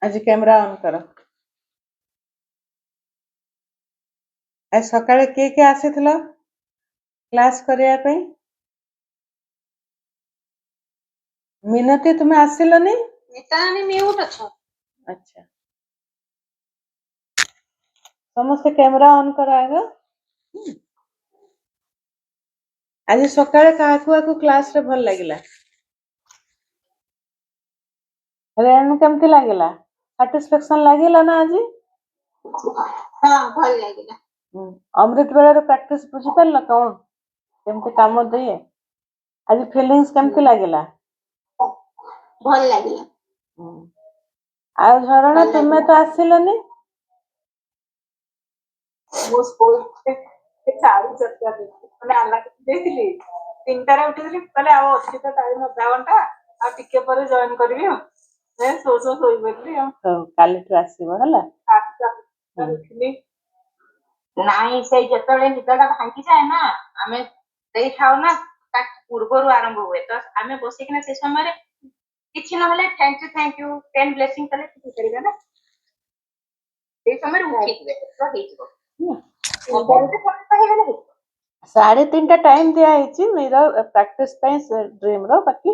आज camera on करो। आज सकाळे किए आसीथिल क्लास करिया पे? मिनती तुम्हें आसिलनी? म्यूट अच्छा अच्छा समस्त कैमरा ऑन कराएगा। आज सकाळे काकू क्लास रे भल लागिला? रेणु केमती लागिला? सैटिस्फैक्शन लागिला ना आज? हां भल लागिला। अमृत बेला प्रैक्टिस बुझी पारला कौन केमती काम दिए? आज फीलिंग्स केमती लागिला? भल लागिला। आ झरणा तुम्हें तो आसिलनी? मो स्कूल के चालू चर्चा माने आला देखिली तीनटारे उठिली कहले आ अछि तो टाइम अधा घंटा आ टिके पर जॉइन करबी हम मैं सोई बोलली हम काली तो आसीबो हला उठिली नाही से जतले निदडा भांगी जाए ना आमे देई थाउ ना ता पूर्वरु आरंभ हुए तो आमे बसी किना से समय रे किछि न हले थैंक यू 10 ब्लेसिंग कले किछि करिबे ना ए समय रे उठी दिबे तो हेइ जबो 3:30 टाइम दिया मिरर प्रैक्टिस ड्रीम रो बाकी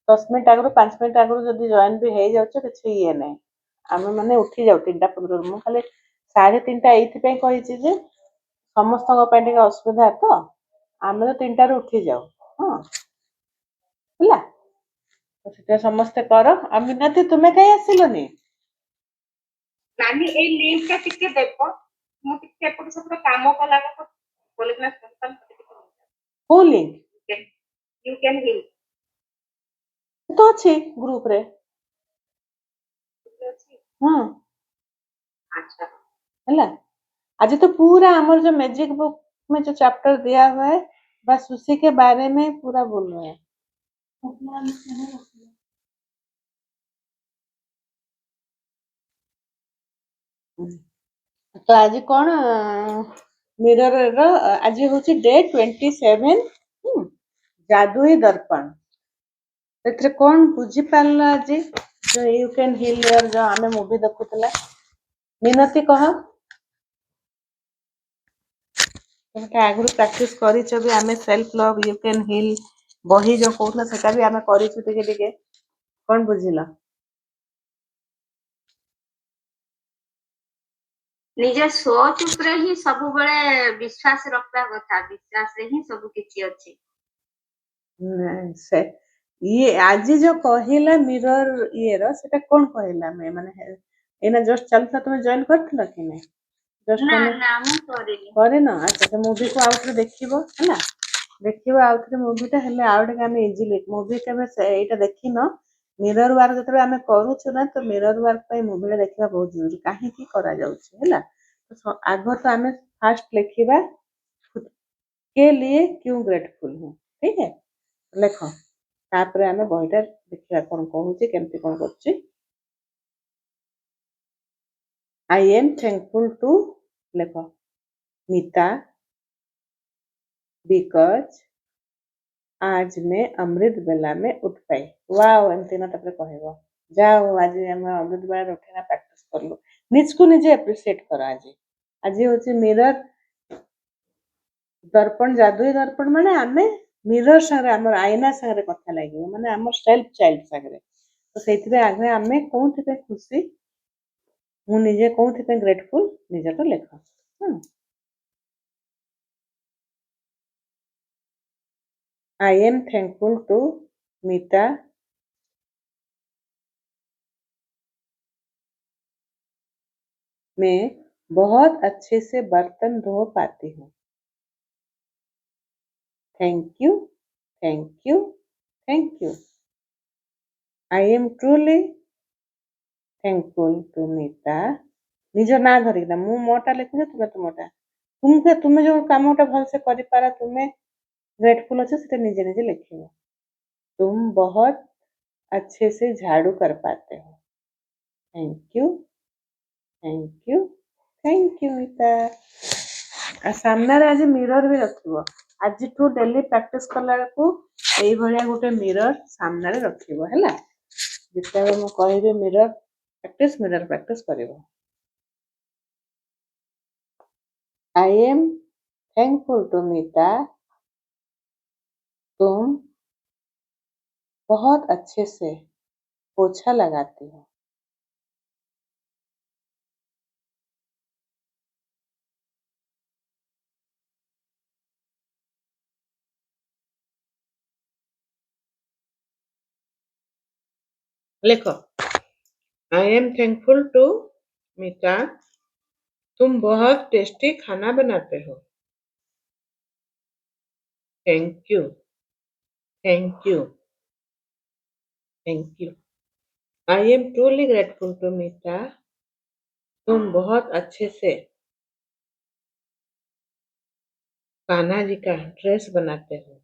10 मिनट आगु 5 मिनट आगु जदि जॉइन भी हो जाउछ किछि ये नै आमे माने उठी जाउ 3टा 15 मु खाली 3:30 एथि पे कहिछि जे समस्त को टिके असुविधा तो आमे तो 3टा रे उठी जाउ हां हला तो सेटा समस्त करो अमिनति तुम्हें कहीं आसिलनी नानी ए लिंक का टिके देखो मु टिके एपट सब काम कला को बोले ना संस्थान को लिंक यू कैन हिल तो अछि ग्रुप रे हां अच्छा हला आज तो पूरा हमारे जो मैजिक बुक में जो चैप्टर दिया हुआ है बस उसी के बारे में पूरा बोलना है। तो आज कौन मिरर रो आज होची डे 27 जादुई दर्पण एथरे कौन बुझी पारला आज जो यू कैन हील योर जो हमें मूवी देखुतला मिनती कह तुमके आगु प्रैक्टिस करिछ भी हमें self love you can heal बही जो कहला सेटा भी हमें करिछ टिके कौन बुझिला निजे सोच ऊपर ही सब बळे विश्वास रखता कथा विश्वास रे ही सब किछि अछि से ये आज जो कहिला मिरर ये रो सेटा कौन कहिला मैं माने एना जस्ट चलता तुम जॉइन करथिला कि नहीं जस्ट ना ना मु करेनी करे ना अच्छा तो मूवी को आउट देखिबो हैला देखिबो आउट मूवी ता हेले आउट के हम इजीली मूवी के एटा देखिनो मिरर वर्क जतरे हमें करूछु ना तो मिरर वर्क पे मूवी देखिबा बहुत जरूरी काहे की करा जाउछि हैला तो आगो तो हमें फर्स्ट लिखिबा खुद के लिए क्यों ग्रेटफुल हूं ठीक है लेखो तापर हमें बहिटा देखिबा कोन कहूछि केमती कोन करछि आई एम थैंकफुल टू लेखो मीता बिकॉज आज मैं अमृत बेला में उठ पाई वाओ एमती ना तपरे कहबो जाओ आज हम अमृत बेला उठेना प्रैक्टिस करलु निज को निजे एप्रिशिएट कर आज होची मिरर दर्पण जादुई दर्पण माने आमे मिरर संगे हमर आईना संगे कथा लागियो माने हमर सेल्फ चाइल्ड संगे तो सेथिबे आगे आमे कोथि पे खुशी मु निजे कोथि पे ग्रेटफुल निजे तो लेखो I am thankful to मीता मैं बहुत अच्छे से बर्तन धो पाती हूँ thank you thank you thank you I am truly thankful to Meeta निज ना धरिकिना मु मोटा लिखुचे तुम्हें तो मोटा तुम्हें जो कामटा भल से करि पारा तुम्हें ग्रेटफुल अच्छे से निजे निजे लिखिबो तुम बहुत अच्छे से झाड़ू कर पाते हो thank you thank you thank you Meeta आ सामने आज मिरर भी रखिबो आज टू डेली प्रैक्टिस करला को एई भलिया गोटे मिरर सामने रखिबो हैला ଯେତେବେଳେ ମୁଁ କହିବି ମିରର ପ୍ରାକ୍ଟିସ୍ କରିବ। I am thankful to मीता, तुम बहुत अच्छे से पोछा लगाती हो। लिखो, I am thankful to मीता, तुम बहुत टेस्टी खाना बनाते हो। Thank you, thank you, thank you. I am truly grateful to मीता, तुम बहुत अच्छे से कान्हा जी का ड्रेस बनाते हो।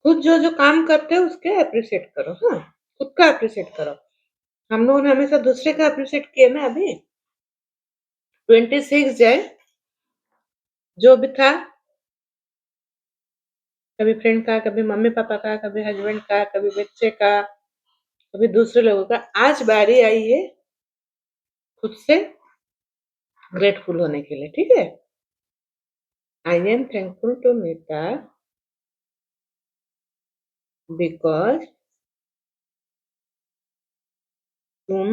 खुद जो काम करते हो उसके अप्रिशिएट करो। हाँ, खुद का अप्रिशिएट करो। हम लोगों ने हमेशा दूसरे का अप्रिशिएट किया ना। अभी 26 जाए जो भी था, कभी फ्रेंड का, कभी मम्मी पापा का, कभी हस्बैंड का, कभी बच्चे का, कभी दूसरे लोगों का। आज बारी आई है खुद से ग्रेटफुल होने के लिए। ठीक है, I am thankful to Meeta because तुम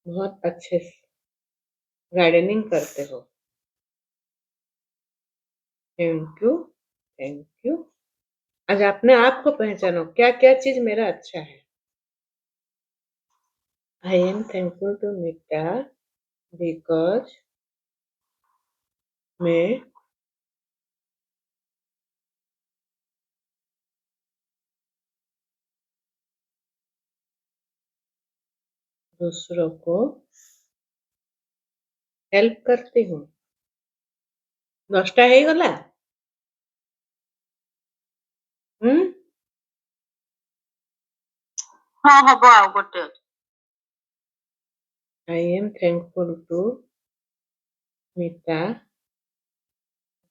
बहुत अच्छे से गार्डनिंग करते हो। Thank you, thank you. आज अपने आप को पहचानो, क्या क्या चीज मेरा अच्छा है। I am thankful to Meeta because मैं दूसरों को हेल्प करती हूँ। 10ଟା ହେଇଗଲା। ହଁ ହବ ଆଉ ଗୋଟେ ଅଛି। I am thankful to Meeta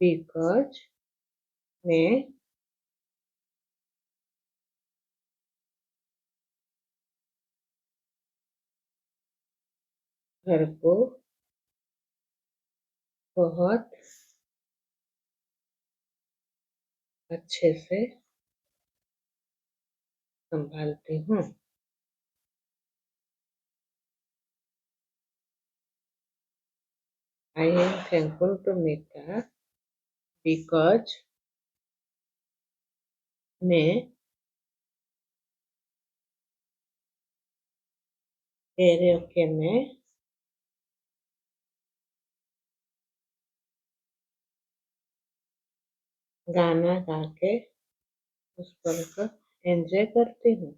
because मैं घर को बहुत अच्छे से संभालती हूँ। I am thankful to Meeta because मैं कैरियोके में गाना गा के उस पल को एंजॉय करती हूँ।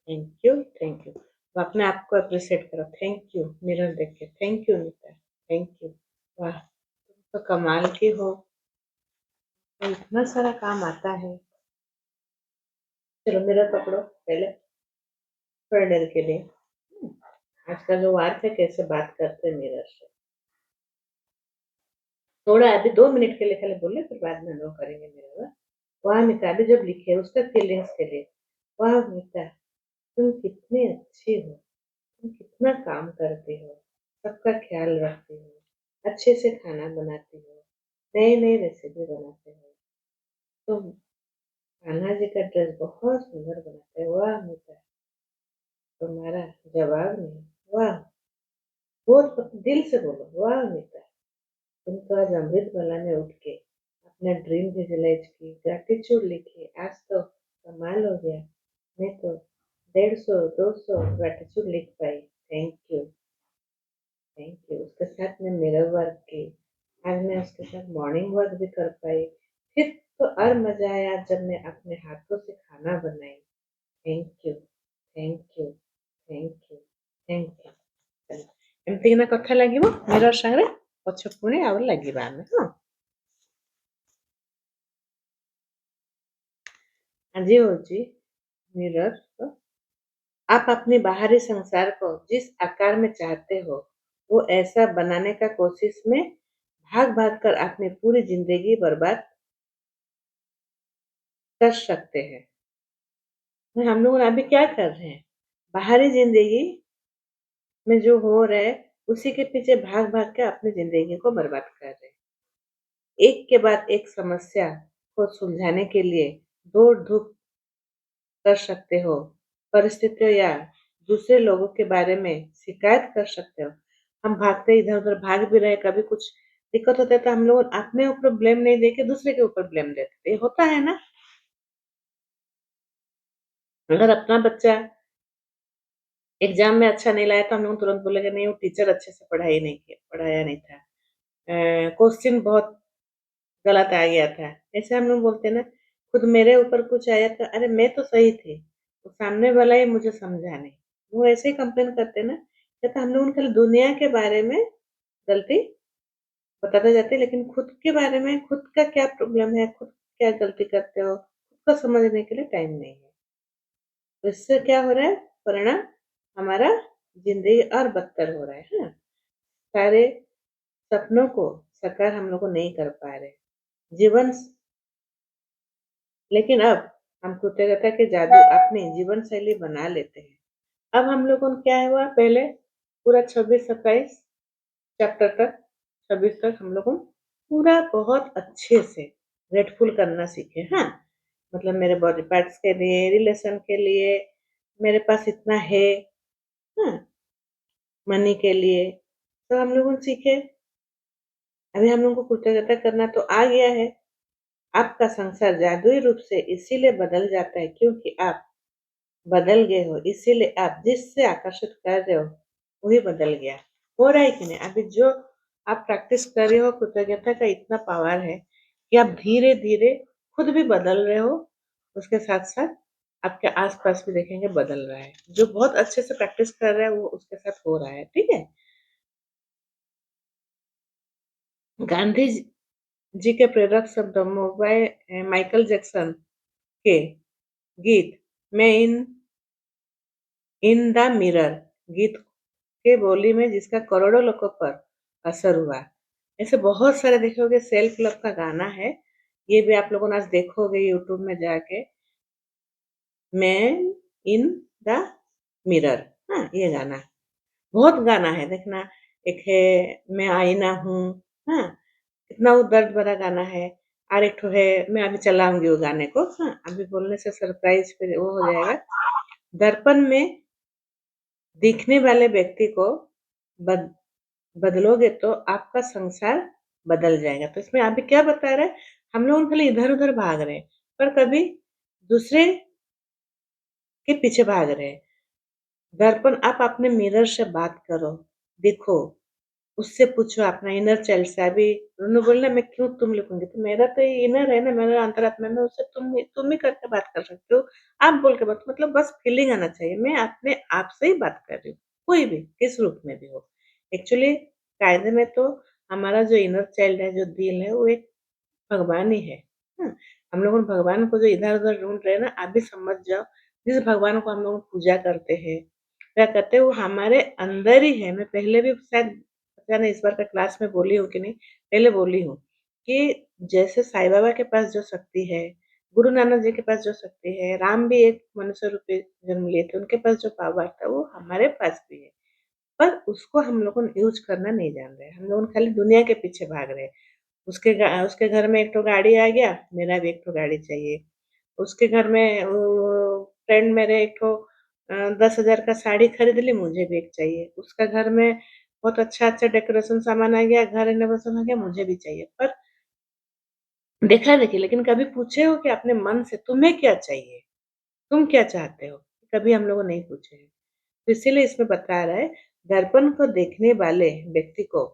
Thank you, thank you. तो अपने आप को अप्रिशिएट करो। थैंक यू, मिरर देख के। Thank you Meeta, thank you. वाह, तुम तो कमाल की हो, तो इतना सारा काम आता है। चलो मिरर पकड़ो पहले थोड़ी देर के लिए। आज का जो वार है, कैसे बात करते हैं मिरर से। थोड़ा अभी 2 मिनट के लिए खाली बोले, फिर बाद में हम लोग करेंगे मिरर। वाह मीता, अभी जब लिखे उसका फीलिंग्स के लिए। वाह मीता, तुम कितनी अच्छी हो, तुम कितना काम करती हो, सबका ख्याल रखती हो, अच्छे से खाना बनाती हो, नई नई रेसिपी बनाते हो, तुम कान्हा जी का ड्रेस बहुत सुंदर बनाते हो। वाह मीता, तुम्हारा जवाब नहीं। वाह, बहुत दिल से बोलो। वाह मीता, तुम तो आज अमृत वाला में उठ के अपना ड्रीम विजुलाइज की, ग्रेटिट्यूड लिखी। आज तो कमाल हो गया। मैं तो 150-200 ग्रेटिट्यूड लिख पाई। Thank you, thank you. उसके साथ में मिरर वर्क की। आज मैं उसके साथ मॉर्निंग वर्क भी कर पाई। फिर तो और मजा आया जब मैं अपने हाथों से खाना बनाई। Thank you, thank you, thank you, thank you. ଏମିତି କିନା କଥା ଲାଗିବ ମିରର ସାଙ୍ଗରେ, ପଛ ପୁଣି ଆଉ ଲାଗିବା ଆମେ। ହଁ, ଆଜି ହଉଛି मिरर। तो आप अपने बाहरी संसार को जिस आकार में चाहते हो वो ऐसा बनाने का कोशिश में भाग भाग कर अपनी पूरी जिंदगी बर्बाद कर सकते हैं। हम लोग अभी क्या कर रहे हैं? बाहरी जिंदगी में जो हो रहा है उसी के पीछे भाग भाग के अपनी जिंदगी को बर्बाद कर रहे हैं। एक के बाद एक समस्या को सुलझाने के लिए दौड़ धूप कर सकते हो, परिस्थितियों या दूसरे लोगों के बारे में शिकायत कर सकते हो। हम भागते इधर-उधर भाग भी रहे, कभी कुछ दिक्कत होता है तो हम लोग अपने ऊपर ब्लेम नहीं देके दूसरे के ऊपर ब्लेम देते हैं। ये होता है ना? अगर अपना बच्चा एग्ज़ाम में अच्छा नहीं लाया तो हम लोग तुरंत बोलेंगे नहीं वो टीचर अच्छे से पढ़ाया नहीं था। क्वेश्चन बहुत गलत आ गया था। ऐसे हम लोग बोलते हैं ना, खुद मेरे ऊपर कुछ आया था, अरे मैं तो सही थी, तो सामने वाला ही मुझे समझा नहीं। वो ऐसे ही कंप्लेन करते हैं ना, या तो हम लोग खाली दुनिया के बारे में गलती बताते जाते हैं, लेकिन खुद के बारे में खुद का क्या प्रॉब्लम है, खुद क्या गलती करते हो, खुद को समझने के लिए टाइम नहीं है। तो इससे क्या हो रहा है? परिणाम हमारा ज़िंदगी और बदतर हो रहा है, हाँ? सारे सपनों को साकार हम लोग को नहीं कर पा रहे। जीवन लेकिन अब हम कृतज्ञता के जादू अपनी जीवन शैली बना लेते हैं। अब हम लोगों को क्या हुआ, पहले पूरा 26-27 चैप्टर तक 26 तक हम लोगों पूरा बहुत अच्छे से ग्रेटफुल करना सीखे, हाँ। मतलब मेरे बॉडी पार्ट्स के लिए, रिलेशन के लिए, मेरे पास इतना है, हाँ, मनी के लिए, तो हम लोगों ने सीखे। अभी हम लोगों को कृतज्ञता करना तो आ गया है। आपका संसार जादुई रूप से इसीलिए बदल जाता है क्योंकि आप बदल गए हो, इसीलिए आप जिससे आकर्षित कर रहे हो वही बदल गया। हो रहा है कि नहीं? अभी जो आप प्रैक्टिस कर रहे हो, कृतज्ञता का इतना पावर है कि आप धीरे धीरे खुद भी बदल रहे हो, उसके साथ साथ आपके आसपास भी देखेंगे बदल रहा है। जो बहुत अच्छे से प्रैक्टिस कर रहा है वो उसके साथ हो रहा है, ठीक है। गांधी जी के प्रेरक शब्द माइकल जैक्सन के गीत मैं इन द मिरर गीत के बोली में जिसका करोड़ों लोगों पर असर हुआ। ऐसे बहुत सारे देखोगे सेल्फ लव का गाना है, ये भी आप लोगों ने आज देखोगे यूट्यूब में जाके, मैन इन द मिरर, हाँ ये गाना बहुत गाना है देखना। एक है मैं आईना हूँ, हाँ कितना वो दर्द भरा गाना है। और एक ठो है मैं अभी चलाऊंगी वो गाने को, हाँ अभी बोलने से सरप्राइज फिर वो हो जाएगा। दर्पण में दिखने वाले व्यक्ति को बद, बदलोगे तो आपका संसार बदल जाएगा। तो इसमें अभी क्या बता रहे हैं, हम लोग खाली इधर उधर भाग रहे हैं पर कभी दूसरे के पीछे भाग रहे हैं। दर्पण आप अपने मिरर से बात करो, देखो, उससे पूछो अपना इनर चाइल्ड से। अभी उन्होंने बोला मैं क्यों तुम लिखूंगी, तो मेरा तो ये इनर है ना, मेरा अंतरात्मा में, उससे तुम ही करके बात कर सकते हो। आप बोल के बात मतलब बस फीलिंग आना चाहिए, मैं अपने आप से ही बात कर रही हूँ, कोई भी किस रूप में भी हो। एक्चुअली कायदे में तो हमारा जो इनर चाइल्ड है, जो दिल है, वो एक भगवान ही है। हाँ, हम लोग भगवान को जो इधर उधर ढूंढ रहे हैं ना, आप भी समझ जाओ, जिस भगवान को हम लोग पूजा करते हैं, क्या करते हैं, वो हमारे अंदर ही है। मैं पहले भी शायद पता नहीं इस बार का क्लास में बोली हूँ कि नहीं, पहले बोली हूँ कि जैसे साईं बाबा के पास जो शक्ति है, गुरु नानक जी के पास जो शक्ति है, राम भी एक मनुष्य रूप में जन्म लिए थे, उनके पास जो पावर था वो हमारे पास भी है। पर उसको हम लोगों ने यूज करना नहीं जान रहे, हम लोग खाली दुनिया के पीछे भाग रहे हैं। उसके घर में एक ठो गाड़ी आ गया, मेरा भी एक ठो गाड़ी चाहिए। उसके घर में फ्रेंड मेरे एक ठो 10,000 का साड़ी खरीद ली, मुझे भी एक चाहिए। उसका घर में बहुत अच्छा-अच्छा डेकोरेशन सामान आ गया, घर रिनोवेशन हो गया, मुझे भी चाहिए। पर देखा-देखी, लेकिन कभी पूछे हो कि अपने मन से तुम्हें क्या चाहिए? तुम क्या चाहते हो? कभी हम लोगों ने नहीं पूछे हैं। तो इसीलिए इसमें बता रहा है, दर्पण को देखने वाले व्यक्ति को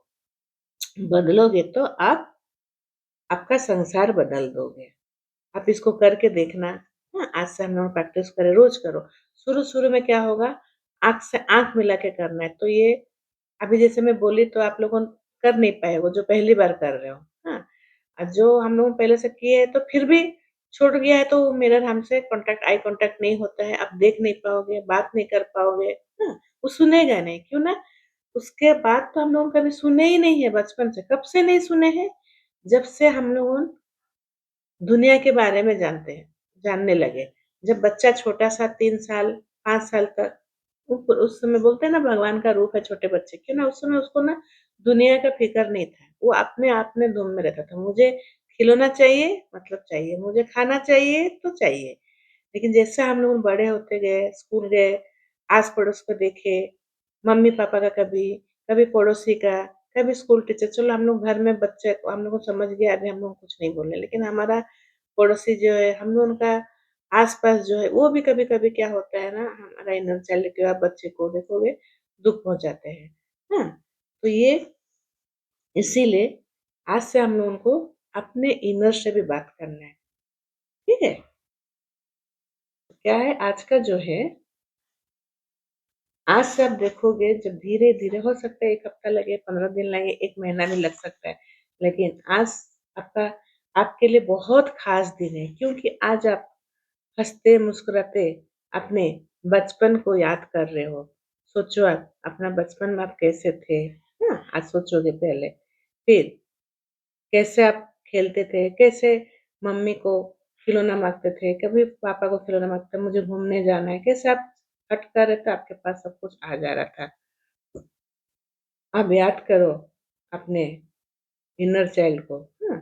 बदलोगे तो आप आपका संसार बदल दोगे। आप इसको करके देखना। हाँ, आज से हम लोग प्रैक्टिस करें, रोज करो। शुरू-शुरू में क्या होगा, आँख से आँख मिला के करना है। तो ये अभी जैसे मैं बोली तो आप लोगों कर नहीं पाए वो जो पहली बार कर रहे हो। हाँ, और जो हम लोग पहले से किए हैं तो फिर भी छूट गया है तो वो मिरर हमसे आई कांटेक्ट नहीं होता है। आप देख नहीं पाओगे, बात नहीं कर पाओगे। हाँ, वो सुनेगा नहीं, क्यों ना? उसके बाद तो हम लोग कभी सुने ही नहीं है बचपन से। कब से नहीं सुने हैं? जब से हम लोगों दुनिया के बारे में जानने लगे। जब बच्चा छोटा सा 3 साल 5 साल तक उस समय बोलते हैं ना भगवान का रूप है छोटे बच्चे, क्यों ना उस समय उसको ना दुनिया का फिक्र नहीं था, वो अपने आप में धूम में रहता था। मुझे खिलौना चाहिए मतलब चाहिए, मुझे खाना चाहिए तो चाहिए। लेकिन जैसे हम लोग बड़े होते गए, स्कूल गए, आस पड़ोस को देखे, मम्मी पापा का कभी कभी पड़ोसी का, कभी स्कूल टीचर, चलो हम लोग घर में बच्चे को हम लोग को समझ गया, अभी हम लोग कुछ नहीं बोले, लेकिन हमारा पड़ोसी जो है, हम लोग उनका आस-पास जो है, वो भी कभी-कभी क्या होता है ना, हमारा इनर चाइल्ड के आप बच्चे को देखोगे, दुःख पहुँचाते हैं। हाँ? तो ये इसीलिए आज से हम लोगों को अपने इनर से भी बात करना है, ठीक है? क्या है आज का जो है, आज से आप देखोगे जब धीरे-धीरे हो सकता है 1 हफ्ता लगे, 15 दिन लगे, 1 महीना भी लग सकता है, लेकिन आज आपका आपके लिए बहुत खास दिन है, क्योंकि आज आप हँसते मुस्कुराते अपने बचपन को याद कर रहे हो। सोचो आप अपना बचपन में आप कैसे थे, हाँ? आज सोचोगे पहले। फिर कैसे आप खेलते थे, कैसे मम्मी को खिलौना माँगते थे, कभी पापा को खिलौना माँगते मुझे घूमने जाना है, कैसे आप हट कर रहे थे, आपके पास सब कुछ आ जा रहा था। अब याद करो अपने इनर चाइल्ड को, हाँ?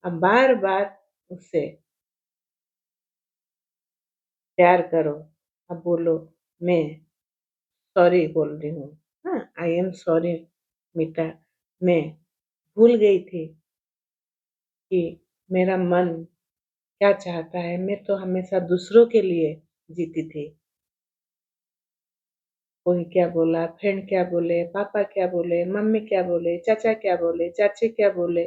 अब बार-बार उससे प्यार करो। अब बोलो मैं सॉरी बोल रही हूँ, हाँ? आई एम सॉरी मीता, मैं भूल गई थी कि मेरा मन क्या चाहता है, मैं तो हमेशा दूसरों के लिए जीती थी। कोई क्या बोला, फ्रेंड क्या बोले, पापा क्या बोले, मम्मी क्या बोले, चाचा क्या बोले, चाची क्या बोले,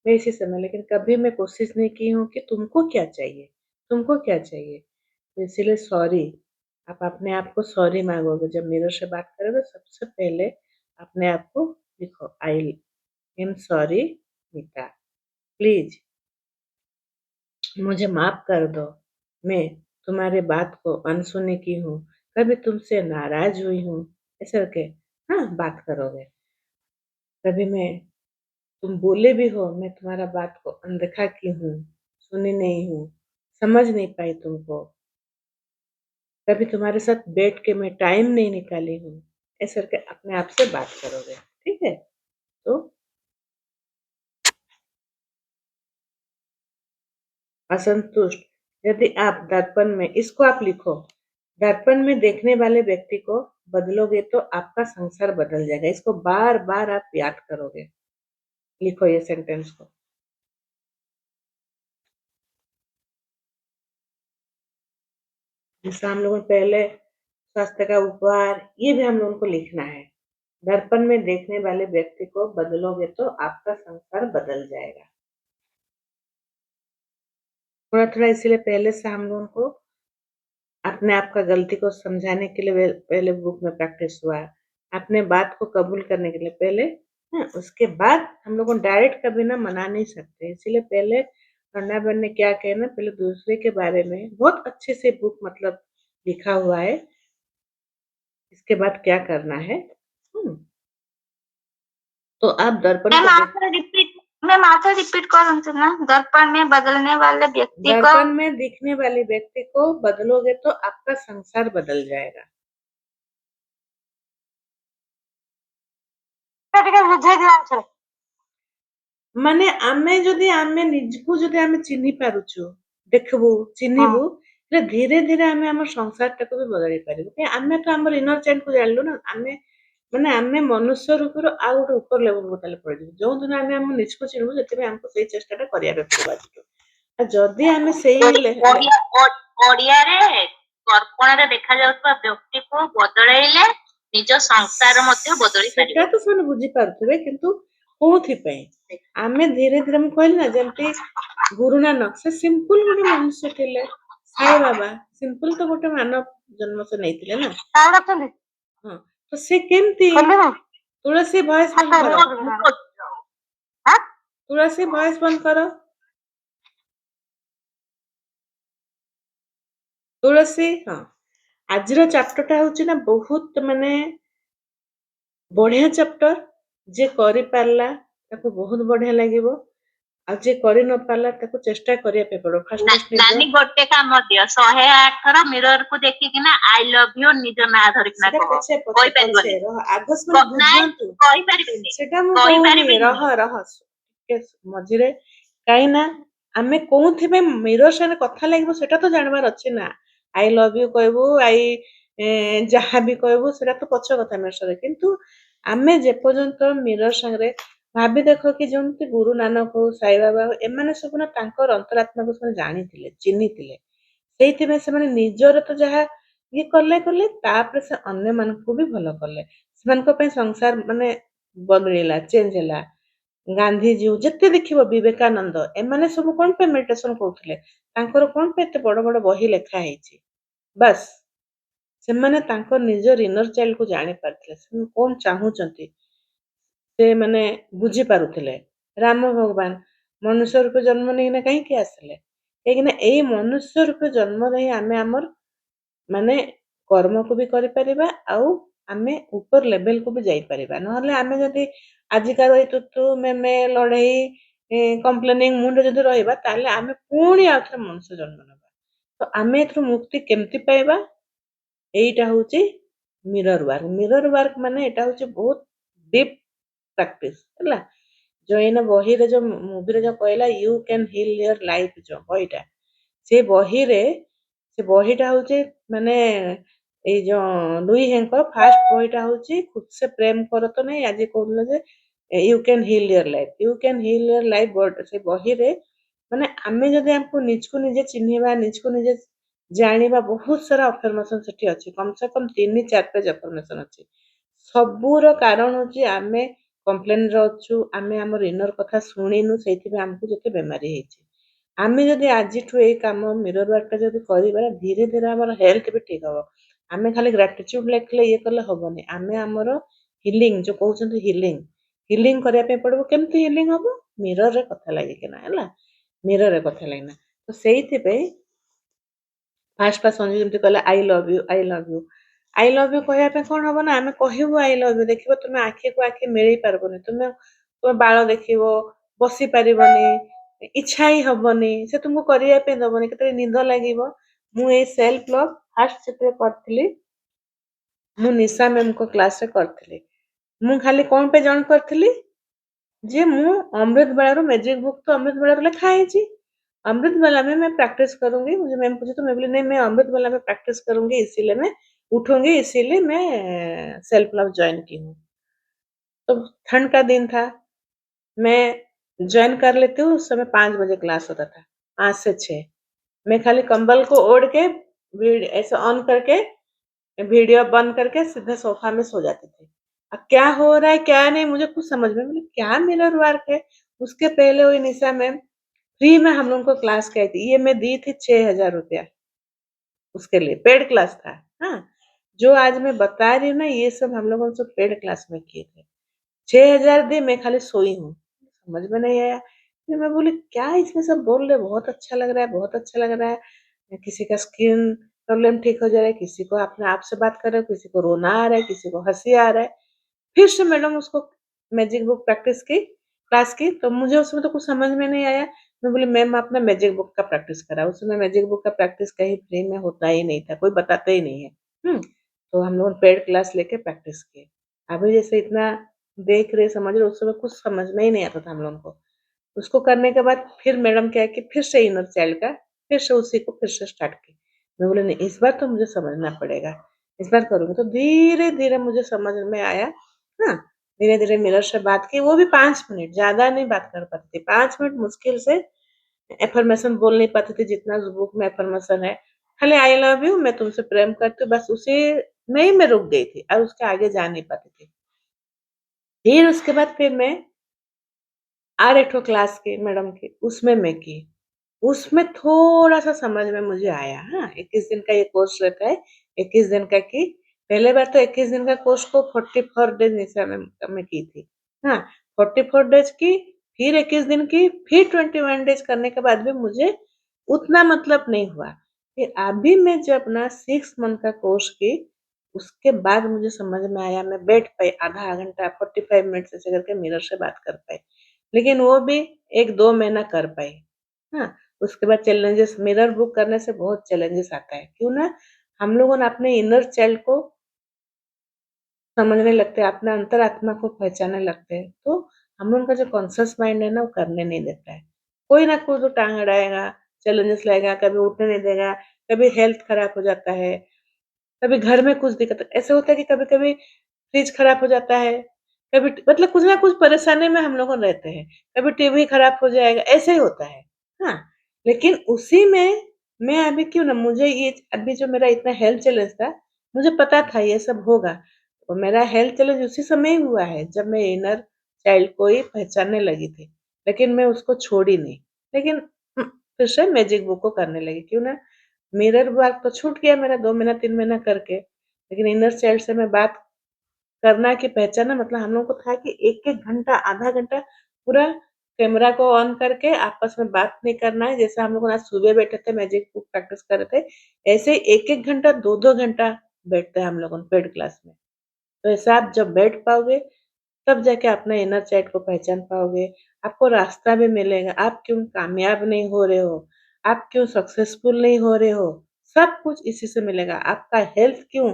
मैं इसी समय, लेकिन कभी मैं कोशिश नहीं की हूँ कि तुमको क्या चाहिए, तुमको क्या चाहिए। तो इसीलिए सॉरी, आप अपने आप को सॉरी मांगोगे जब मिरर से बात करोगे, सबसे पहले अपने आप को लिखो, I am sorry Meeta, please मुझे माफ कर दो, मैं तुम्हारी बात को अनसुनी की हूँ, कभी तुमसे नाराज हुई हूँ, ऐसे करके हाँ बात करोगे। कभी मैं तुम बोले भी हो, मैं तुम्हारा बात को अनदेखा की हूँ, सुनी नहीं हूँ, समझ नहीं पाई तुमको, कभी तुम्हारे साथ बैठ के मैं टाइम नहीं निकाली हूँ, ऐसे करके अपने आप से बात करोगे, ठीक है? तो असंतुष्ट, यदि आप दर्पण में इसको आप लिखो, दर्पण में देखने वाले व्यक्ति को बदलोगे तो आपका संसार बदल जाएगा। इसको बार-बार आप याद करोगे। लिखो ये सेंटेंस को। जैसे हम लोगों ने पहले स्वास्थ्य का उपहार, ये भी हम लोगों को लिखना है। दर्पण में देखने वाले व्यक्ति को बदलोगे तो आपका संसार बदल जाएगा। थोड़ा-थोड़ा इसीलिए पहले से हम लोगों को अपने आप का गलती को समझाने के लिए पहले बुक में प्रैक्टिस हुआ, अपने बात को कबूल करने के लिए पहले, हाँ, उसके बाद हम लोग को डायरेक्ट कभी ना मना नहीं सकते, इसीलिए पहले रंडा ने क्या किया ना, पहले दूसरे के बारे में बहुत अच्छे से बुक मतलब लिखा हुआ है, इसके बाद क्या करना है। तो आप दर्पण मैम को आप रिपीट मैम आप रिपीट करो ना, दर्पण में बदलने वाले व्यक्ति को दर्पण में दिखने वाले व्यक्ति को बदलोगे तो आपका संसार बदल जाएगा। ଟିକେ ବୁଝେଇ ଦିଅନ୍ତୁ। ମାନେ ଆମେ ଯଦି ଆମେ ନିଜକୁ ଯଦି ଆମେ ଚିହ୍ନି ପାରୁଛୁ, ଦେଖିବୁ, ଚିହ୍ନିବୁ, ହେଲେ ଧୀରେ ଧୀରେ ଆମେ ଆମ ସଂସାରଟାକୁ ବି ବଦଳେଇ ପାରିବୁ। କାଇଁ ଆମେ ତ ଆମର ଇନର ଚାଇଲ୍ଡକୁ ଜାଣିଲୁ ନା, ଆମେ ମାନେ ଆମେ ମନୁଷ୍ୟ ରୂପରୁ ଆଉ ଗୋଟେ ଉପର ଲେଭେଲକୁ ତାହେଲେ ପଳେଇଯିବୁ। ଯୋଉଦିନ ଆମେ ଆମ ନିଜକୁ ଚିହ୍ନିବୁ, ସେଥିପାଇଁ ଆମକୁ ସେଇ ଚେଷ୍ଟାଟା କରିବା ପାଇଁ ପଡିବ ଆଜିଠୁ। ଆଉ ଯଦି ଆମେ ସେଇ ଓଡିଆରେ ଦର୍ପଣରେ ଦେଖାଯାଉଥିବା ବ୍ୟକ୍ତିକୁ ବଦଳେଇଲେ ନିଜ ସଂସାର ମଧ୍ୟ ବଦଳି ପାରିବ। ସେଟା ତ ସେମାନେ ବୁଝିପାରୁଥିବେ, କିନ୍ତୁ କୋଉଥିପାଇଁ ଆମେ ଧୀରେ ଧୀରେ, ମୁଁ କହିଲି ନା, ଯେମିତି ଗୁରୁ ନାନକ ସେ ସିମ୍ପଲ ଗୋଟେ ମନୁଷ୍ୟ ଥିଲେ, ସାଇ ବାବା ସିମ୍ପଲ ତ ଗୋଟେ ମାନବ ଜନ୍ମ ସେ ନେଇଥିଲେ ନା, ହଁ, ତ ସେ କେମିତି, ତୁଳସୀ ଭଏସ ବନ୍ଦ କର, ତୁଳସୀ ଭଏସ ବନ୍ଦ କର, ତୁଳସୀ, ହଁ, ଆଜିର ଚାପ୍ଟରଟା ହଉଛି ନା ବହୁତ ମାନେ ବଢିଆ ଚାପ୍ଟର, ଯିଏ କରିପାରିଲା ତାକୁ ବହୁତ ବଢିଆ ଲାଗିବ। ଆଉ ଯିଏ କରି ନ ପାରିଲା ତାକୁ ଚେଷ୍ଟା କରିବା ପାଇଁ ପଡିବ। ଫାଷ୍ଟ ନାନୀ ଗୋଟେ କାମ ଦିଅ 108 ଥର ମିରର କୁ ଦେଖିକିନା ଆଇ ଲଭ୍ ୟୁ ନିଜ ନାଁ ଧରିକିନା ସେଟା କହ। ପଛେ କହିପାରିବନି। ଆଗ ସେମାନେ ବୁଝନ୍ତୁ। କହିପାରିବିନି। ସେଟା ମୁଁ କହୁନି, ରହ ଟିକେ ମଝିରେ, କାହିଁ ନା ଆମେ କୋଉଥିପାଇଁ ମିରର ସାଙ୍ଗରେ କଥା ଲାଗିବ ସେଟା ତ ଜାଣିବାର ଅଛି ନା। ଆଇ ଲଭ୍ ୟୁ କହିବୁ, ଯାହା ବି କହିବୁ ସେଟା ତ ପଛ କଥା ମିରର, କିନ୍ତୁ ଆମେ ଯେପର୍ଯ୍ୟନ୍ତ ମିରର ସାଙ୍ଗରେ ଭାବି ଦେଖ କି ଯେମିତି ଗୁରୁ ନାନକ ହଉ, ସାଇବାବା ହଉ, ଏମାନେ ସବୁ ନା ତାଙ୍କର ଅନ୍ତରାତ୍ମାକୁ ସେମାନେ ଜାଣିଥିଲେ, ଚିହ୍ନିଥିଲେ। ସେଇଥିପାଇଁ ସେମାନେ ନିଜର ତ ଯାହା ଇଏ କଲେ ତାପରେ ସେ ଅନ୍ୟମାନଙ୍କୁ ବି ଭଲ କଲେ। ସେମାନଙ୍କ ପାଇଁ ସଂସାର ମାନେ ବଦଳିଲା, ଚେଞ୍ଜ ହେଲା। ଗାନ୍ଧୀଜୀ ଯେତେ ଦେଖିବ, ବିବେକାନନ୍ଦ, ଏମାନେ ସବୁ କଣ ପାଇଁ ମେଡିଟେସନ କରୁଥିଲେ? ତାଙ୍କର କଣ ପାଇଁ ଏତେ ବଡ ବଡ ବହି ଲେଖା ହେଇଛି? ବାସ୍ ସେମାନେ ତାଙ୍କ ନିଜର ଇନର ଚାଇଲ୍ଡକୁ ଜାଣି ପାରିଥିଲେ, ସେମାନେ କଣ ଚାହୁଁଛନ୍ତି ସେ ମାନେ ବୁଝି ପାରୁଥିଲେ। ରାମ ଭଗବାନ ମନୁଷ୍ୟ ରୂପେ ଜନ୍ମ ନେଇକିନା କାହିଁକି ଆସିଲେ? କାହିଁକିନା ଏଇ ମନୁଷ୍ୟ ରୂପେ ଜନ୍ମ ନେଇ ଆମେ ଆମର ମାନେ କର୍ମକୁ ବି କରିପାରିବା, ଆଉ ଆମେ ଉପର ଲେଭେଲକୁ ବି ଯାଇପାରିବା। ନହେଲେ ଆମେ ଯଦି ଆଜିକାର ଏଇ ତୁ ମେ ଲଢେଇ କମ୍ପ୍ଲେନିଂ ମୁଣ୍ଡରେ ଯଦି ରହିବା, ତାହେଲେ ଆମେ ପୁଣି ଆଉଥରେ ମନୁଷ୍ୟ ଜନ୍ମ ନେବା। ତ ଆମେ ଏଥିରୁ ମୁକ୍ତି କେମିତି ପାଇବା? ଏଇଟା ହଉଛି ମିରର ୱାର୍କ। ମିରର ୱାର୍କ ମାନେ ଏଇଟା ହଉଛି ବହୁତ ଡିପ୍ ପ୍ରାକ୍ଟିସ ହେଲା। ଯୋଉ ଏଇନା ବହିରେ ଯୋଉ ମୁଭିରେ ଯୋଉ କହିଲା you can heal your life, ଯୋଉ ବହିଟା, ସେ ବହିଟା ହଉଛି ମାନେ ଏଇ ଯୋଉ ଲୁଇ ହେଙ୍କ ଫାଷ୍ଟ ବହିଟା ହଉଛି ଖୁଦ ସେ ପ୍ରେମ କର ତ ନାହିଁ, ଆଜି କହୁଥିଲେ ଯେ you can heal your life, you can heal your life. ସେ ବହିରେ ମାନେ ଆମେ ଯଦି ଆମକୁ ନିଜକୁ ନିଜେ ଚିହ୍ନିବା, ନିଜକୁ ନିଜେ ଜାଣିବା, ବହୁତ ସାରା ଅଫର୍ମେସନ ସେଠି ଅଛି। କମ ସେ କମ 3-4 ପେଜ ଅଫର୍ମେସନ ଅଛି। ସବୁର କାରଣ ହଉଛି ଆମେ କମ୍ପ୍ଲେନରେ ଅଛୁ, ଆମେ ଆମର ଇନର କଥା ଶୁଣିନୁ, ସେଇଥିପାଇଁ ଆମକୁ ଯେତେ ବେମାରୀ ହେଇଛି। ଆମେ ଯଦି ଆଜିଠୁ ଏଇ କାମ ମିରର ୱାର୍କଟା ଯଦି କରିବା, ଧୀରେ ଧୀରେ ଆମର ହେଲ୍ଥ ବି ଠିକ ହବ। ଆମେ ଖାଲି ଗ୍ରାଟିଚ୍ୟୁଡ ଲେଖିଲେ ଇଏ କଲେ ହବନି। ଆମେ ଆମର ହିଲିଂ, ଯୋଉ କହୁଛନ୍ତି ହିଲିଂ କରିବା ପାଇଁ ପଡିବ। କେମିତି ହିଲିଂ ହବ? ମିରରରେ କଥା ଲାଗିକିନା ହେଲା, ମିରରରେ କଥା ଲାଗିନା। ତ ସେଇଥିପାଇଁ ଫାଷ୍ଟ ସଞ୍ଜୁ ଯେମିତି କହିଲା I love you, I love you, I love you କହିବା ପାଇଁ କଣ ହବ ନା, ଆମେ କହିବୁ ଆଇ ଲଭ୍ ୟୁ, ଦେଖିବ ତୁମେ ଆଖିକୁ ଆଖି ମିଳେଇ ପାରିବନି, ତୁମେ ବାଳ ଦେଖିବ, ବସି ପାରିବନି, ଇଚ୍ଛା ହିଁ ହବନି, ସେ ତୁମକୁ କରିବା ପାଇଁ ଦବନି, କେତେବେଳେ ନିଦ ଲାଗିବ। ମୁଁ ଏଇ ସେଲ୍ଫ ଲଭ୍ ଫାଷ୍ଟ ଯେତେବେଳେ କରିଥିଲି, ମୁଁ ନିଶା ମ୍ୟାମଙ୍କ କ୍ଲାସରେ କରିଥିଲି। ମୁଁ ଖାଲି କଣ ପାଇଁ ଜଏନ୍ କରିଥିଲି ଯେ ମୁଁ अमृत बेला मैजिक बुक तो अमृत बेला लिखा है, अमृत बेला में मैं प्रैक्टिस करूंगी। मुझे मैम पूछे तो मैं बोली नहीं, मैं अमृत बेला में प्रैक्टिस करूंगी, इसीलिए मैं उठूंगी, इसीलिए मैं सेल्फ लव ज्वाइन की हूँ। तो ठंड का दिन था, मैं ज्वाइन कर लेती हूँ। उस समय 5 बजे क्लास होता था, 5 से 6। मैं खाली कंबल को ओढ़ के ऐसे ऑन करके वीडियो बंद करके सीधे सोफा में सो जाती थी। अब क्या हो रहा है क्या नहीं मुझे कुछ समझ में, मतलब क्या मिरर वर्क है। उसके पहले हुई निशा मैम फ्री में हम लोगों को क्लास की थी, ये मैं दी थी 6,000 रुपया, उसके लिए पेड क्लास था। हाँ, जो आज मैं बता रही हूँ ना, ये सब हम लोगों ने पेड क्लास में किए थे। 6,000 दी, मैं खाली सोई हूँ, समझ में नहीं आया। फिर मैं बोली क्या इसमें सब बोल रहे, बहुत अच्छा लग रहा है, बहुत अच्छा लग रहा है। किसी का स्किन प्रॉब्लम ठीक हो जा रहा है, किसी को अपने आप से बात कर रहे हो, किसी को रोना आ रहा है, किसी को हंसी आ रहा है। फिर से मैडम उसको मैजिक बुक प्रैक्टिस की, क्लास की, तो मुझे उसमें तो कुछ समझ में नहीं आया। मैं बोली मैम आपने मैजिक बुक का प्रैक्टिस करा। उसमें मैजिक बुक का प्रैक्टिस कहीं फ्री में होता ही नहीं था, कोई बताते ही नहीं है। तो हम लोग पेड क्लास लेके प्रैक्टिस किए। अभी जैसे इतना देख रहे समझ रहे, उस समय कुछ समझ में ही नहीं आता था हम लोगों को। उसको करने के बाद फिर मैडम क्या है कि फिर से इनर चाइल्ड का फिर से उसी को फिर से स्टार्ट की। मैं बोले नहीं, इस बार तो मुझे समझना पड़ेगा, इस बार करूंगी। तो धीरे धीरे मुझे समझ में आया। हाँ, धीरे धीरे मिरर से बात की, वो भी 5 मिनट, ज्यादा नहीं बात कर पाती थी, 5 मिनट मुश्किल से एफर्मेशन बोल नहीं पाती थी, जितना बुक में एफर्मेशन है। खाली आई लव यू, मैं तुमसे प्रेम करती हूँ, बस उसी में ही मैं रुक गई थी और उसके आगे जा नहीं पाती थी। फिर उसके बाद फिर मैं और एक क्लास की मैडम की, उसमें मैं की, उसमें थोड़ा सा समझ में मुझे आया। हाँ, 21 दिन का ये कोर्स रहता है, 21 दिन का की। पहले बार तो 21 दिन का कोर्स को 44 डेज निशा में की थी। हाँ, 44 डेज की, फिर 21 दिन की, फिर 21 डेज करने के बाद भी मुझे उतना मतलब नहीं हुआ। फिर अभी मैं जब अपना 6 मंथ का कोर्स की, उसके बाद मुझे समझ में आया, मैं बैठ पाई आधा घंटा 45 मिनट ऐसे करके मिरर से बात कर पाई। लेकिन वो भी 1-2 महीना कर पाई। हाँ, उसके बाद चैलेंजेस मिरर बुक करने से बहुत चैलेंजेस आता है। क्यों ना हम लोगों ने अपने इनर चाइल्ड को समझने लगते हैं, अपने अंतरात्मा को पहचानने लगते हैं, तो हम लोगों का जो कॉन्शियस माइंड है ना, वो करने नहीं देता है। कोई ना कोई तो टांग अड़ाएगा, चैलेंजेस लाएगा, कभी उठने नहीं देगा, कभी हेल्थ खराब हो जाता है, कभी घर में कुछ दिक्कत ऐसे होता है कि कभी-कभी फ्रिज खराब हो जाता है, कभी मतलब कुछ ना कुछ परेशानी में हम लोग रहते हैं, कभी टीवी खराब हो जाएगा, ऐसे ही होता है। हाँ, लेकिन उसी में मैं अभी क्यों ना मुझे ये अभी जो मेरा इतना हेल्थ चैलेंज था, मुझे पता था ये सब होगा। तो मेरा हेल्थ चैलेंज उसी समय ही हुआ है जब मैं इनर चाइल्ड को ही पहचानने लगी थी, लेकिन मैं उसको छोड़ी नहीं। लेकिन फिर से मैजिक बुक को करने लगी, क्यों ना मिरर वर्क तो छूट गया मेरा 2 महीना 3 महीना करके, लेकिन इनर चाइल्ड से मैं बात करना कि पहचानना मतलब हम लोगों को था कि 1-1 घंटा, आधा घंटा पूरा कैमरा को ऑन करके आपस में बात नहीं करना है। जैसे हम लोग आज सुबह बैठे थे मैजिक बुक प्रैक्टिस कर रहे थे, ऐसे 1-1 घंटा, 2-2 घंटा बैठते हैं हम लोग पेड क्लास में। तो ऐसा आप जब बैठ पाओगे, तब जाके अपना इनर चाइल्ड को पहचान पाओगे। आपको रास्ता भी मिलेगा, आप क्यों कामयाब नहीं हो रहे हो, आप क्यों सक्सेसफुल नहीं हो रहे हो, सब कुछ इसी से मिलेगा। आपका हेल्थ क्यों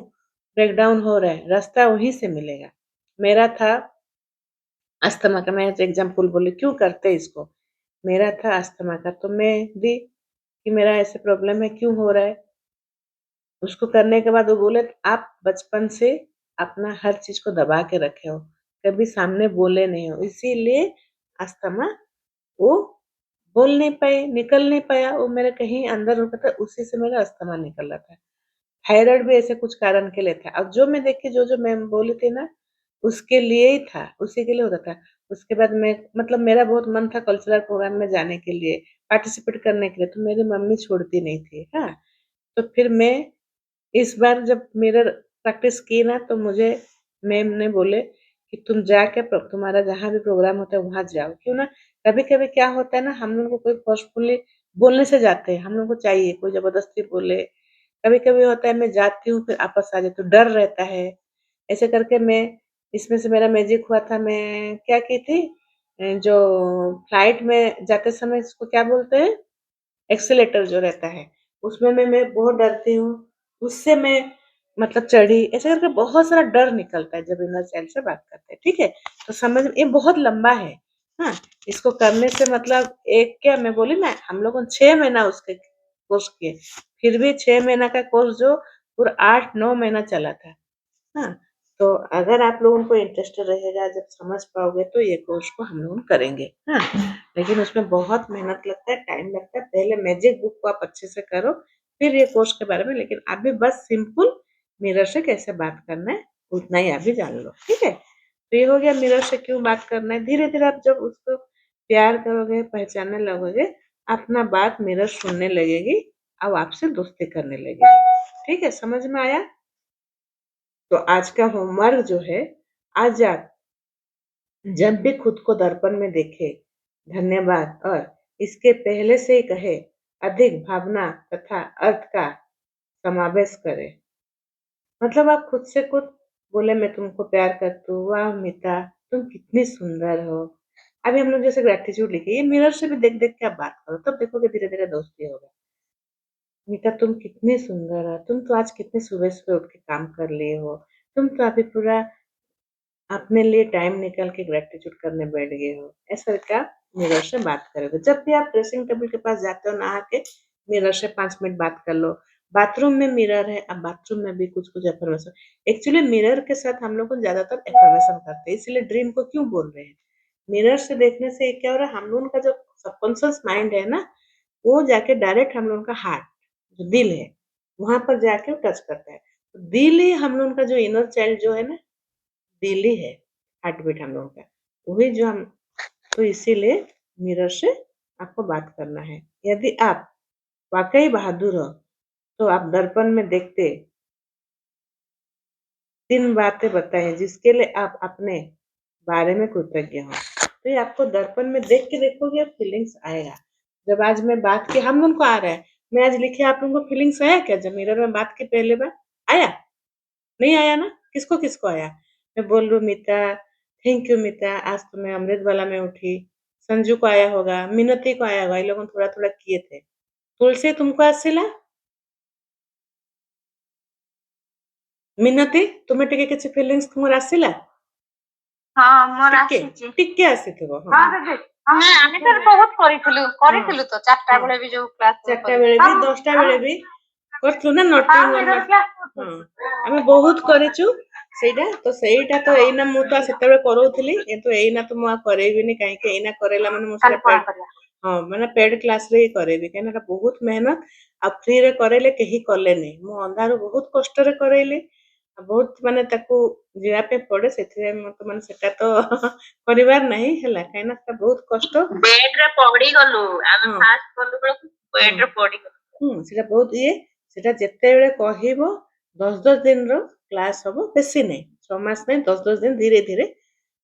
ब्रेकडाउन हो रहा है, रास्ता वहीं से मिलेगा। मेरा था अस्थमा का, मैं एग्जाम्पल बोली क्यों करते इसको। मेरा था अस्थमा का, तो मैं दी कि मेरा ऐसे प्रॉब्लम है, क्यों हो रहा है। उसको करने के बाद वो बोले आप बचपन से अपना हर चीज को दबा के रखे हो, कभी सामने बोले नहीं हो, इसीलिए अस्थमा वो बोल नहीं पाए, निकल नहीं पाया, वो मेरे कहीं अंदर रुका था, उसी से मेरा अस्थमा निकल रहा था। थायराइड भी ऐसे कुछ कारण के लिए था। अब जो मैं देखी जो मैं बोली थी ना, उसके लिए ही था, उसी के लिए होता था। उसके बाद मैं मतलब मेरा बहुत मन था कल्चरल प्रोग्राम में जाने के लिए, पार्टिसिपेट करने के लिए, तो मेरी मम्मी छोड़ती नहीं थी। हाँ, तो फिर मैं इस बार जब मिरर प्रैक्टिस की ना, तो मुझे मैम ने बोले कि तुम जाके तुम्हारा जहाँ भी प्रोग्राम होता है वहां जाओ। क्यों ना कभी कभी क्या होता है ना, हम लोग को कोई फोर्सफुली बोलने से जाते हैं, हम लोग को चाहिए कोई जबरदस्ती बोले। कभी कभी होता है मैं जाती हूँ फिर आपस आ जाती हूँ, डर रहता है। ऐसे करके मैं इसमें से मेरा मैजिक हुआ था। मैं क्या की थी, जो फ्लाइट में जाते समय इसको क्या बोलते हैं, एक्सीलेटर जो रहता है, उसमें मैं बहुत डरती हूँ। उससे मैं मतलब चढ़ी, ऐसे करके बहुत सारा डर निकलता है जब इनर चाइल्ड से बात करते हैं। ठीक है, तो समझ में ये बहुत लंबा है। हाँ, इसको करने से मतलब एक क्या मैं बोली ना, हम लोगों ने 6 महीना उसके कोर्स किए, फिर भी 6 महीना का कोर्स जो पूरा 8-9 महीना चला था। हाँ, तो अगर आप लोगों को इंटरेस्टेड रहेगा, जब समझ पाओगे तो ये कोर्स को हम लोग करेंगे। हाँ, लेकिन उसमें बहुत मेहनत लगता है, टाइम लगता है। पहले मैजिक बुक को आप अच्छे से करो, फिर ये कोर्स के बारे में। लेकिन अभी बस सिंपल मिरर से कैसे बात करना है उतना ही अभी जान लो। ठीक है, तो ये हो गया मिरर से क्यों बात करना है। धीरे धीरे आप जब उसको प्यार करोगे, पहचानने लगोगे, अपना बात मिरर सुनने लगेगी, अब आपसे दोस्ती करने लगेगी। ठीक है, समझ में आया। तो आज का होमवर्क जो है, आज आप जब भी खुद को दर्पण में देखे, धन्यवाद और इसके पहले से ही कहे अधिक भावना तथा अर्थ का समावेश करें। मतलब आप खुद से खुद बोले मैं तुमको प्यार करती हूँ, वाह मिता तुम कितनी सुंदर हो। अभी हम लोग जैसे ग्रेटिट्यूड लिखे, ये मिरर से भी देख देख के आप बात करो, तब देखोगे धीरे धीरे दोस्ती होगा। मीता तुम कितनी सुंदर हो, तुम तो आज कितनी सुबह सुबह उठ के काम कर लिए हो, तुम तो अभी पूरा अपने लिए टाइम निकाल के ग्रेटिट्यूड करने बैठ गए हो। ऐसा क्या मिरर से बात करोगे। जब भी आप ड्रेसिंग टेबल के पास जाते हो नहा के, मिरर से 5 मिनट बात कर लो। बाथरूम में मिरर है, अब बाथरूम में भी कुछ कुछ एफर्मेशन। एक्चुअली मिरर के साथ हम लोग ज्यादातर एफर्मेशन करते हैं, इसलिए ड्रीम को क्यों बोल रहे हैं। मिरर से देखने से क्या हो रहा है, हम लोगों का जो सबकॉन्शियस माइंड है ना, वो जाके डायरेक्ट हम लोगों का हार्ट जो दिल है, वहां पर जाके टच करता है। तो दिल ही हम लोगों का जो इनर चाइल्ड जो है ना, दिल ही है, हार्ट बीट हम लोगों का, वही जो हम। तो इसीलिए मिरर से आपको बात करना है। यदि आप वाकई बहादुर हो, तो आप दर्पण में देखते 3 बातें बताएं जिसके लिए आप अपने बारे में कृतज्ञ हो। तो ये आपको दर्पण में देख के देखोगे, फीलिंग्स आएगा। जब आज मैं बात की, हम लोग को आ रहा है, मैं आज लिखे, आप लोगों को फीलिंग्स आया क्या जब मिरर में बात की पहले बार? आया? नहीं आया ना? किसको किसको आया? मैं बोल रही हूँ मिता, थैंक यू मिता, आज तो मैं अमृत वाला में उठी। संजू को आया होगा, मिनती को आया होगा, ये लोग थोड़ा थोड़ा किए थे। तुलसी तुमको आसिला? मिनती तुम्हें टिके किसी फीलिंग्स तुमर आसिला? हाँ मोर टिके आसीची टिके आसिथिबो। हाँ दिदी ଆମେ ତ ବହୁତ କରିଥିଲୁ ତ 4ଟା ବେଳେ ବି ଯୋଉ କ୍ଲାସ 4ଟା ବେଳେ ବି 10ଟା ବେଳେ ବି କରିଥିଲୁ ନା ନଟିଂ ହଁ ଆମେ ବହୁତ କରିଛୁ ସେଇଟା ତ ଏଇନା ମୁଁ ତ ସେତେବେଳେ କରଉଥିଲି କିନ୍ତୁ ଏଇନା ତ ମୁଁ ଆଉ କରେଇବିନି କାହିଁକି ଏଇନା କରେଇଲା ମାନେ ମୁଁ ସେଟା ହଁ ମାନେ ପେଡ୍ କ୍ଲାସରେ ହିଁ କରେଇବି କାହିଁକିନା ଏଟା ବହୁତ ମେହନତ ଆଉ ଫ୍ରିରେ କରେଇଲେ କେହି କଲେନି ମୁଁ ଅନ୍ଧାରୁ ବହୁତ କଷ୍ଟରେ କରେଇଲି ବହୁତ ମାନେ ତାକୁ ଯିବା ପାଇଁ ପଡେ ସେଥିପାଇଁ ମତେ ମାନେ ସେଟା ତ କରିବାର ନାହିଁ ହେଲା କାହିଁକିନା ସେଟା ବହୁତ କଷ୍ଟ ବେଡରେ ପଡିଗଲୁ ଆମେ ଫାଷ୍ଟ କଲୁ ବେଳକୁ ବେଡରେ ପଡିଗଲୁ ସେଟା ବହୁତ ସେଟା ଯେତେବେଳେ କହିବ 10 ଦିନର କ୍ଲାସ ହବ ବେଶୀ ନାହିଁ 6 ମାସ ନାହିଁ 10 ଦିନ ଧୀରେ ଧୀରେ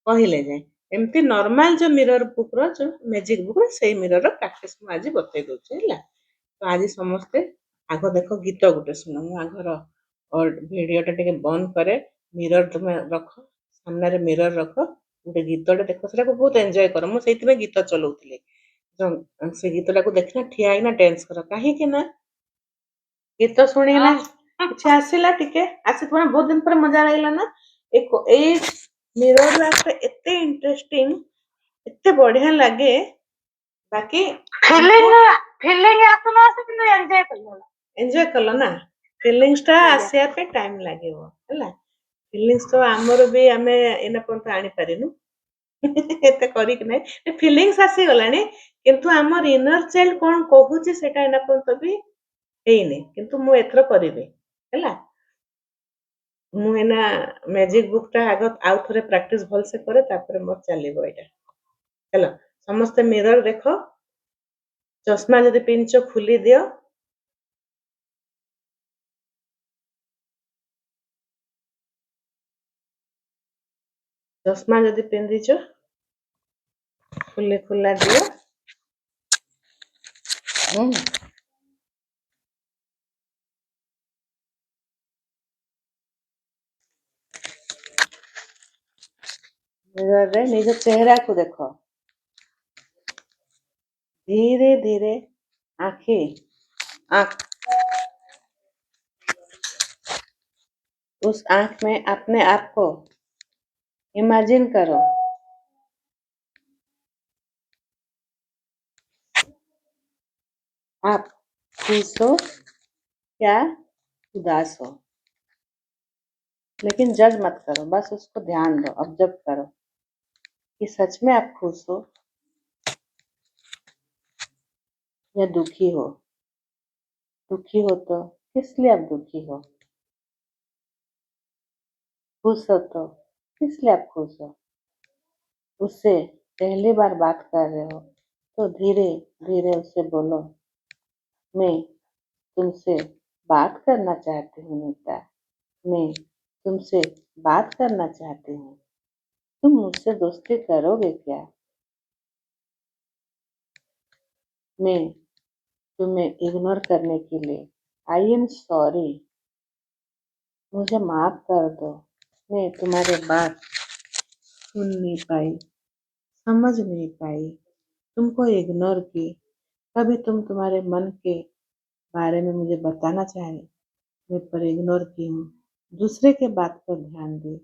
କହିଲେ ଯାଏ ଏମିତି ନର୍ମାଲ ଯୋଉ ମିରର ବୁକ୍ ର ଯୋଉ ମ୍ୟାଜିକ ବୁକ୍ ର ସେଇ ମିରର ପ୍ରାକ୍ଟିସ ମୁଁ ଆଜି ବତେଇ ଦଉଛି ହେଲା ତ ଆଜି ସମସ୍ତେ ଆଗ ଦେଖ ଗୀତ ଗୋଟେ ଶୁଣ ମୁଁ ଆଗର ଭିଡିଓ ଟା ଟିକେ ବନ୍ଦ କରେ ମିରର ତୁମେ ରଖ ସାମ୍ନାରେ ମିରର ରଖ ଗୋଟେ ଗୀତଟେ ଦେଖ ସେଟାକୁ ବହୁତ ଏନ୍ଜୟ କର ମୁଁ ସେଇଥିପାଇଁ ଗୀତ ଚଲଉଥିଲି ସେ ଗୀତଟାକୁ ଦେଖିନା ଠିଆ ହେଇକିନା ଡ୍ୟାନ୍ସ କର କାହିଁକି ନା ଗୀତ ଶୁଣିକିନା କିଛି ଆସିଲା ଟିକେ ଆସିଥିବ ନା ବହୁତ ଦିନ ପରେ ମଜା ଲାଗିଲା ନା ଏଇ ମିରର ଏତେ ଇଣ୍ଟରେଷ୍ଟିଂ ଏତେ ବଢିଆ ଲାଗେ ବାକି ଫିଲିଂ ଆସୁନ ଆସୁ କିନ୍ତୁ ଏନ୍ଜୟ କଲ ନା ଫିଲିଂସ ଟା ଆସିବା ପାଇଁ ଟାଇମ ଲାଗିବ ହେଲା ଫିଲିଂସ ତ ଆମର ବି ଆମେ ଏଇନା ପର୍ଯ୍ୟନ୍ତ ଆଣିପାରିନୁ ଏତେ କରିକି ନାହିଁ ଫିଲିଂସ ଆସିଗଲାଣି କିନ୍ତୁ ଆମର ଇନର ଚାଇଲ୍ଡ କଣ କହୁଛି ସେଟା ଏଇନା ପର୍ଯ୍ୟନ୍ତ ବି ହେଇନି କିନ୍ତୁ ମୁଁ ଏଥର କରିବି ହେଲା ମୁଁ ଏଇନା ମ୍ୟାଜିକ ବୁକ୍ ଟା ଆଗ ଆଉ ଥରେ ପ୍ରାକ୍ଟିସ ଭଲସେ କରେ ତାପରେ ମୋର ଚାଲିବ ଏଇଟା ହେଲା ସମସ୍ତେ ମିରର ଦେଖ ଚଷମା ଯଦି ପିନ୍ଧିଛ ଖୋଲି ଦିଅ ଚଷମା ଯଦି ପିନ୍ଧିଛ ଖୋଲି ଖୋଲା ଦିଅ मिरर रे निज चेहरा को देखो धीरे धीरे आंख उस आंख में अपने आप को इमेजिन करो आप खुश हो या उदास हो लेकिन जज मत करो बस उसको ध्यान दो ऑब्जर्व करो कि सच में आप खुश हो या दुखी हो तो किस लिए आप दुखी हो खुश हो तो किस लिए आप खुश हो उससे पहली बार बात कर रहे हो तो धीरे धीरे उससे बोलो मैं तुमसे बात करना चाहती हूँ नीता मैं तुमसे बात करना चाहती हूँ तुम मुझसे दोस्ती करोगे क्या मैं तुम्हें इग्नोर करने के लिए आई एम सॉरी मुझे माफ कर दो मैं तुम्हारे बात सुन नहीं पाई समझ नहीं पाई तुमको इग्नोर की कभी तुम तुम्हारे मन के बारे में मुझे बताना चाहे मैं पर इग्नोर की हूँ दूसरे के बात पर ध्यान दी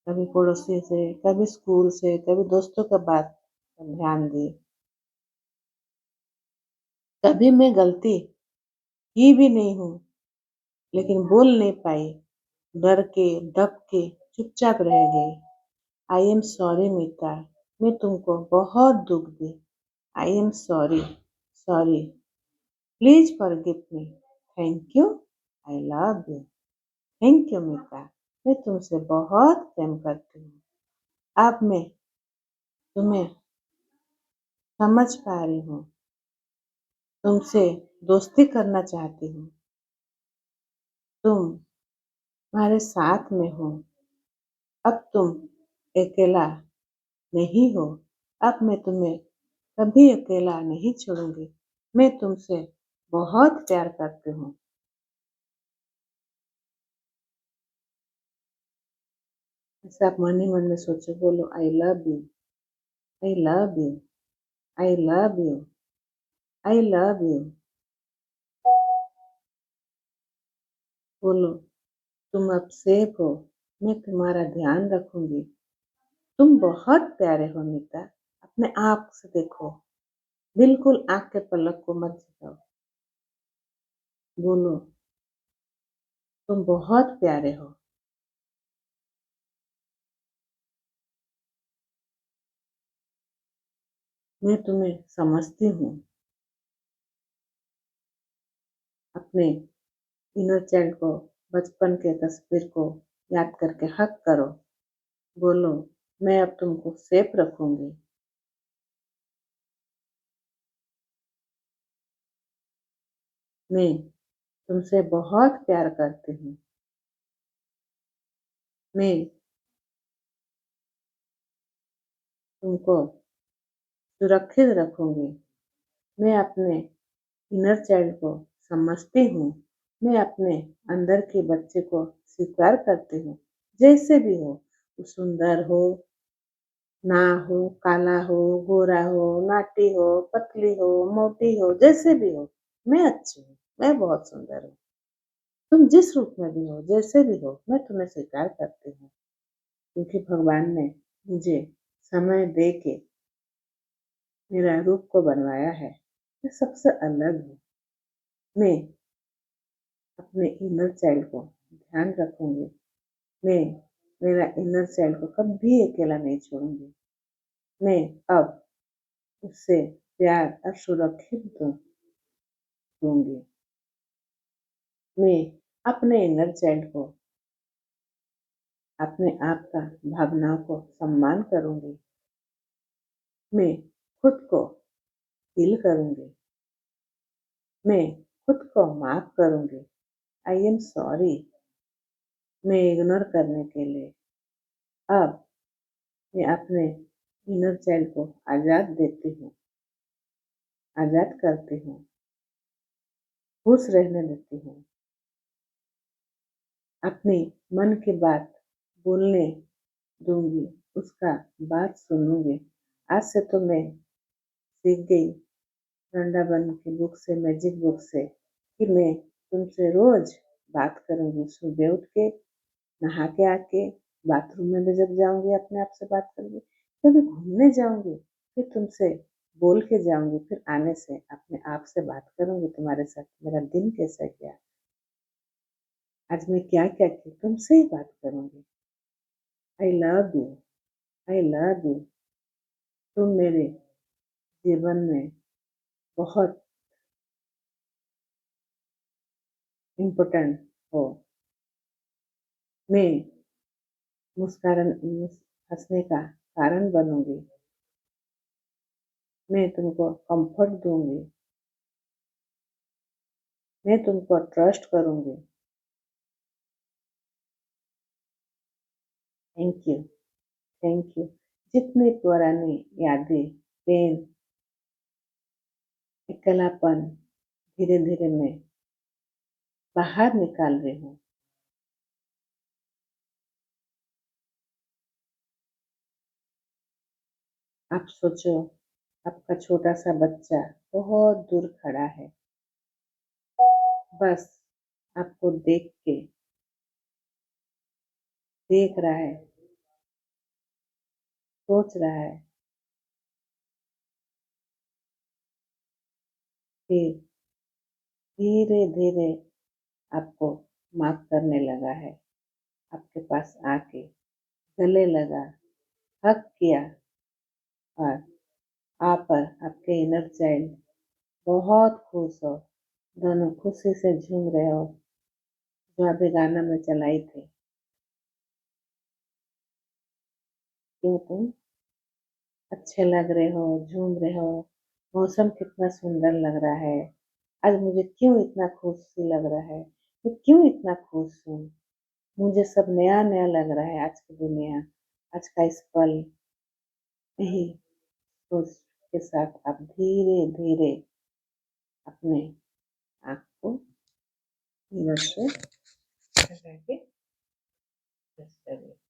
कभी पड़ोसी से कभी स्कूल से कभी दोस्तों का बात पर ध्यान दी कभी मैं गलती की भी नहीं हूँ लेकिन बोल नहीं पाई डर के दब के चुपचाप रह गई आई एम सॉरी मीता मैं तुमको बहुत दुख दी I am sorry sorry please forgive me thank you I love you thank you Meeta मैं तुमसे बहुत प्रेम करती हूँ अब मैं तुम्हें समझ पा रही हूँ तुमसे दोस्ती करना चाहती हूँ तुम तुम्हारे साथ में हो अब तुम अकेला नहीं हो अब मैं तुम्हें कभी अकेला नहीं छोड़ूंगी मैं तुमसे बहुत प्यार करती हूँ ऐसा आप मन ही मन में सोचो बोलो आई love you I love you, I love you, I love you. बोलो, तुम अब सेफ हो, मैं तुम्हारा ध्यान रखूंगी। तुम बहुत प्यारे हो मीता, अपने आप से देखो, बिल्कुल आंख के पलक को मत झुकाओ। बोलो, तुम बहुत प्यारे हो। मैं तुम्हें समझती हूँ। अपने इनर चाइल्ड को, बचपन के तस्वीर को याद करके हक करो। बोलो, मैं अब तुमको सेफ रखूंगी। मैं तुमसे बहुत प्यार करती हूँ। मैं तुमको सुरक्षित रखूंगी। मैं अपने इनर चाइल्ड को समझती हूँ। मैं अपने अंदर के बच्चे को स्वीकार करती हूँ। जैसे भी हो, वो सुंदर हो ना हो, काला हो, गोरा हो, नाटी हो, पतली हो, मोटी हो, जैसे भी हो, मैं अच्छी हूँ। मैं बहुत सुंदर हूँ। तुम जिस रूप में भी हो, जैसे भी हो, मैं तुम्हें स्वीकार करती हूँ। क्योंकि भगवान ने मुझे समय दे के मेरा रूप को बनवाया है। मैं सबसे अलग हूँ। मैं अपने इनर चाइल्ड को ध्यान रखूंगी। मैं मेरा इनर चाइल्ड को कभी अकेला नहीं छोड़ूंगी। मैं अब उससे प्यार और सुरक्षित दूंगी। मैं अपने इनर चाइल्ड को, अपने आप का भावनाओं को सम्मान करूंगी। मैं खुद को हील करूंगी। मैं खुद को माफ करूंगी। आई एम सॉरी। मैं इग्नोर करने के लिए अब मैं अपने इनर चाइल्ड को आजाद देती हूँ, आजाद करती हूँ, खुश रहने देती हूँ। अपनी मन की बात बोलने दूंगी, उसका बात सुनूंगी। आज से तो मैं सीख गई वृंदावन की बुक से, मैजिक बुक से, कि मैं तुमसे रोज बात करूंगी। सुबह उठ के, नहा के आके, बाथरूम में भी जब जाऊंगी अपने आप से बात करूंगी, कभी घूमने जाऊंगी फिर तुमसे बोल के जाऊंगी, फिर आने से अपने आप से बात करूंगी तुम्हारे साथ, मेरा दिन कैसा गया, आज मैं क्या क्या की, तुमसे ही बात करूंगी। आई love you, I love you. तुम मेरे जीवन में बहुत इम्पोर्टेंट हो। मैं हंसने का कारण बनूंगी। मैं तुमको कंफर्ट दूंगी। मैं तुमको ट्रस्ट करूंगी। Thank you, thank you. जितनी पुरानी यादें, पेन, अकेलापन धीरे धीरे मैं बाहर निकाल रही हूँ। आप सोचो, आपका छोटा सा बच्चा बहुत दूर खड़ा है, बस आपको देख रहा है, सोच रहा है, फिर धीरे धीरे आपको माफ करने लगा है। आपके पास आके गले लगा, हग किया, और आप पर आपके इनर चाइल्ड बहुत खुश हो। दोनों खुशी से झूम रहे हो, जो अभी गाना में चलाई थी। क्यों तुम अच्छे लग रहे हो, झूम रहे हो, मौसम कितना सुंदर लग रहा है। आज मुझे क्यों इतना खुशी लग रहा है, मैं क्यों इतना खुश हूँ। मुझे सब नया नया लग रहा है। आज की दुनिया, आज का इस पल, यही सोच के साथ आप धीरे धीरे अपने आँख को मिरर से हटा के बस करिए।